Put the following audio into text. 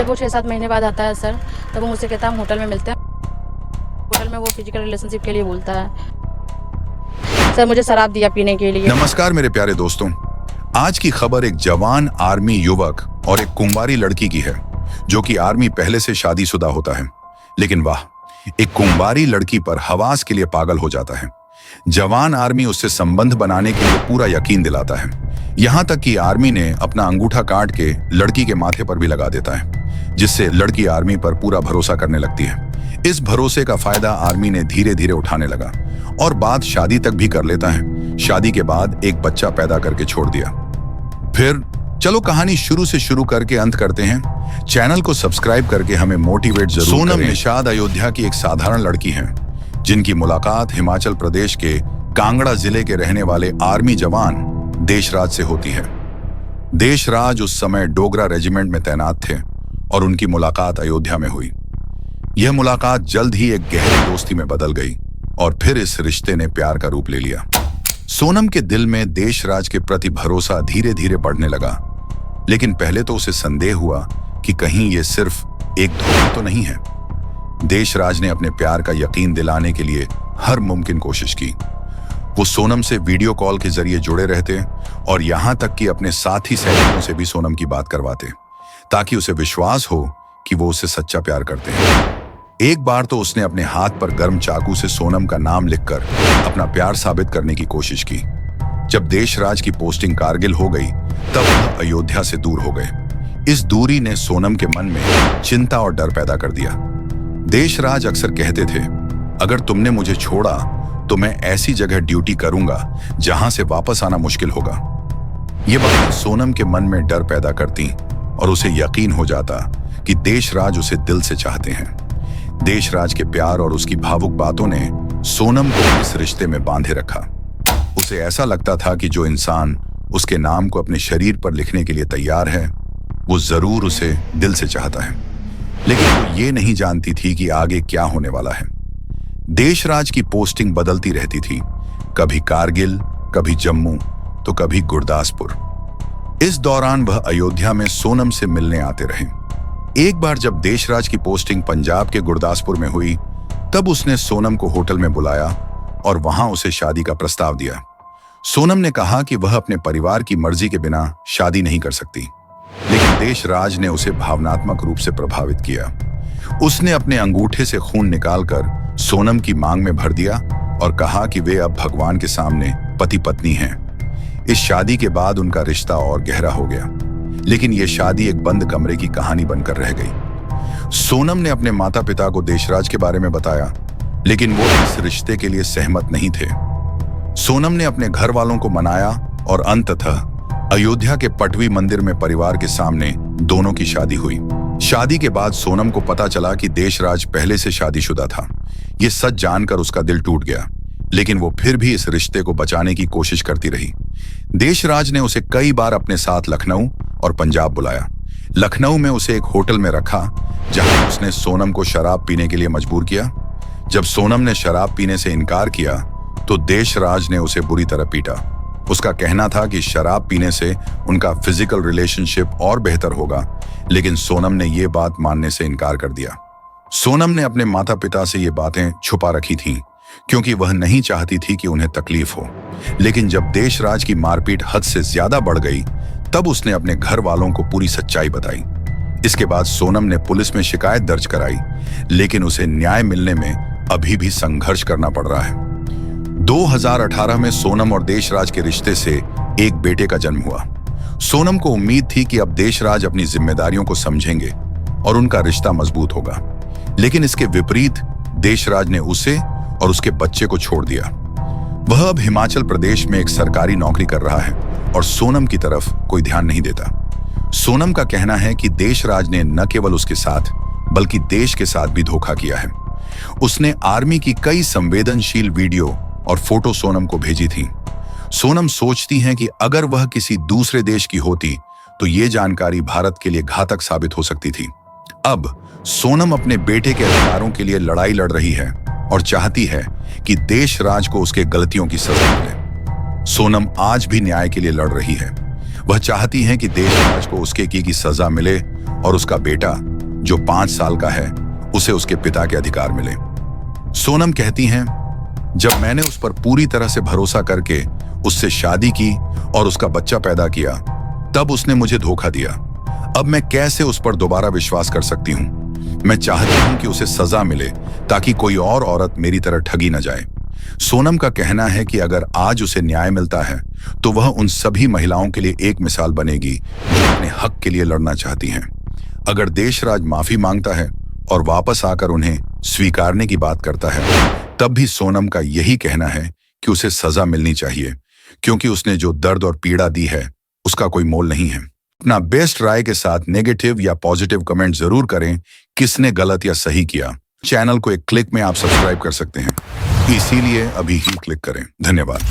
वो 6-7 महीने बाद आता है सर, तब वो मुझसे कहता है हम होटल में मिलते हैं। होटल में वो फिजिकल रिलेशनशिप के लिए बोलता है। सर मुझे शराब दिया पीने के लिए। नमस्कार मेरे प्यारे दोस्तों, आज की खबर एक जवान आर्मी युवक और एक कुंवारी लड़की की है जो कि आर्मी पहले से शादीशुदा होता है, लेकिन वाह, एक कुंवारी लड़की पर हवास के लिए पागल हो जाता है। जवान आर्मी उससे संबंध बनाने के लिए पूरा यकीन दिलाता है, यहाँ तक कि आर्मी ने अपना अंगूठा काट के लड़की के माथे पर भी लगा देता है, जिससे लड़की आर्मी पर पूरा भरोसा करने लगती है। इस भरोसे का फायदा आर्मी ने धीरे धीरे उठाने लगा और बात शादी तक भी कर लेता है। शादी के बाद एक बच्चा पैदा करके छोड़ दिया। फिर चलो कहानी शुरू से शुरू करके अंत करते हैं। चैनल को सब्सक्राइब करके हमें मोटिवेट जरूर करें। सोनम निषाद अयोध्या की एक साधारण लड़की है जिनकी मुलाकात हिमाचल प्रदेश के कांगड़ा जिले के रहने वाले आर्मी जवान देशराज से होती है। देशराज उस समय डोगरा रेजिमेंट में तैनात थे और उनकी मुलाकात अयोध्या में हुई। यह मुलाकात जल्द ही एक गहरी दोस्ती में बदल गई और फिर इस रिश्ते ने प्यार का रूप ले लिया। सोनम के दिल में देशराज के प्रति भरोसा धीरे धीरे बढ़ने लगा, लेकिन पहले तो उसे संदेह हुआ कि कहीं ये सिर्फ एक धोखा तो नहीं है। देशराज ने अपने प्यार का यकीन दिलाने के लिए हर मुमकिन कोशिश की। वो सोनम से वीडियो कॉल के जरिए जुड़े रहते और यहां तक कि अपने साथी सैनिकों से भी सोनम की बात करवाते, ताकि उसे विश्वास हो कि वो उससे सच्चा प्यार करते हैं। एक बार तो उसने अपने हाथ पर गर्म चाकू से सोनम का नाम लिखकर अपना प्यार साबित करने की कोशिश की। जब देशराज की पोस्टिंग कारगिल हो गई, तब वह अयोध्या से दूर हो गए। इस दूरी ने सोनम के मन में चिंता और डर पैदा कर दिया। देशराज अक्सर कहते थे, अगर तुमने मुझे छोड़ा तो मैं ऐसी जगह ड्यूटी करूंगा जहां से वापस आना मुश्किल होगा। ये बातें सोनम के मन में डर पैदा करती और उसे यकीन हो जाता कि देशराज उसे दिल से चाहते हैं। देशराज के प्यार और उसकी भावुक बातों ने सोनम को इस रिश्ते में बांधे रखा। उसे ऐसा लगता था कि जो इंसान उसके नाम को अपने शरीर पर लिखने के लिए तैयार है, वो जरूर उसे दिल से चाहता है। लेकिन वो ये नहीं जानती थी कि आगे क्या होने वाला है। देशराज की पोस्टिंग बदलती रहती थी, कभी कारगिल, कभी जम्मू, तो कभी गुरदासपुर। इस दौरान वह अयोध्या में सोनम से मिलने आते रहे। एक बार जब देशराज की पोस्टिंग पंजाब के गुरदासपुर में हुई, तब उसने सोनम को होटल में बुलाया और वहां उसे शादी का प्रस्ताव दिया। सोनम ने कहा कि वह अपने परिवार की मर्जी के बिना शादी नहीं कर सकती, लेकिन देशराज ने उसे भावनात्मक रूप से प्रभावित किया। उसने अपने अंगूठे से खून निकालकर सोनम की मांग में भर दिया और कहा कि वे अब भगवान के सामने पति पत्नी हैं। इस शादी के बाद उनका रिश्ता और गहरा हो गया, लेकिन यह शादी एक बंद कमरे की कहानी बनकर रह गई। सोनम ने अपने माता पिता को देशराज के बारे में बताया, लेकिन वो इस रिश्ते के लिए सहमत नहीं थे। सोनम ने अपने घर वालों को मनाया और अंततः अयोध्या के पटवी मंदिर में परिवार के सामने दोनों की शादी हुई। शादी के बाद सोनम को पता चला कि देशराज पहले से शादीशुदा था। ये सच जानकर उसका दिल टूट गया, लेकिन वो फिर भी इस रिश्ते को बचाने की कोशिश करती रही। देशराज ने उसे कई बार अपने साथ लखनऊ और पंजाब बुलाया। लखनऊ में उसे एक होटल में रखा, जहां उसने सोनम को शराब पीने के लिए मजबूर किया। जब सोनम ने शराब पीने से इनकार किया, तो देशराज ने उसे बुरी तरह पीटा। उसका कहना था कि शराब पीने से उनका फिजिकल रिलेशनशिप और बेहतर होगा, लेकिन सोनम ने ये बात मानने से इनकार कर दिया। सोनम ने अपने माता पिता से ये बातें छुपा रखी थीं, क्योंकि वह नहीं चाहती थी कि उन्हें तकलीफ हो। लेकिन जब देशराज की मारपीट हद से ज्यादा बढ़ गई, तब उसने अपने घर वालों को पूरी सच्चाई बताई। इसके बाद सोनम ने पुलिस में शिकायत दर्ज कराई, लेकिन उसे न्याय मिलने में अभी भी संघर्ष करना पड़ रहा है। 2018 में सोनम और देशराज के रिश्ते से एक बेटे का जन्म हुआ। सोनम को उम्मीद थी कि अब देशराज अपनी जिम्मेदारियों को समझेंगे और उनका रिश्ता मजबूत होगा, लेकिन इसके विपरीत देशराज ने उसे और उसके बच्चे को छोड़ दिया। वह अब हिमाचल प्रदेश में एक सरकारी नौकरी कर रहा है और सोनम की तरफ कोई ध्यान नहीं देता। सोनम का कहना है कि देशराज ने न केवल उसके साथ बल्कि देश के साथ भी धोखा किया है। उसने आर्मी की कई संवेदनशील वीडियो और फोटो सोनम को भेजी थी। सोनम सोचती हैं कि अगर वह किसी दूसरे देश की होती तो ये जानकारी भारत के लिए घातक साबित हो सकती थी। अब सोनम अपने बेटे के अधिकारों के लिए लड़ाई लड़ रही है और चाहती है कि देशराज को उसके गलतियों की सजा मिले। सोनम आज भी न्याय के लिए लड़ रही है। वह चाहती है कि देशराज को उसके की सजा मिले और उसका बेटा जो 5 साल का है उसे उसके पिता के अधिकार मिले। सोनम कहती हैं, जब मैंने उस पर पूरी तरह से भरोसा करके उससे शादी की और उसका बच्चा पैदा किया, तब उसने मुझे धोखा दिया। अब मैं कैसे उस पर दोबारा विश्वास कर सकती हूँ? मैं चाहती हूँ कि उसे सजा मिले ताकि कोई और औरत मेरी तरह ठगी न जाए। सोनम का कहना है कि अगर आज उसे न्याय मिलता है तो वह उन सभी महिलाओं के लिए एक मिसाल बनेगी जो अपने हक के लिए लड़ना चाहती हैं। अगर देशराज माफी मांगता है और वापस आकर उन्हें स्वीकारने की बात करता है, तब भी सोनम का यही कहना है कि उसे सजा मिलनी चाहिए, क्योंकि उसने जो दर्द और पीड़ा दी है उसका कोई मोल नहीं है। अपना बेस्ट राय के साथ नेगेटिव या पॉजिटिव कमेंट जरूर करें, किसने गलत या सही किया। चैनल को एक क्लिक में आप सब्सक्राइब कर सकते हैं, इसीलिए अभी ही क्लिक करें। धन्यवाद।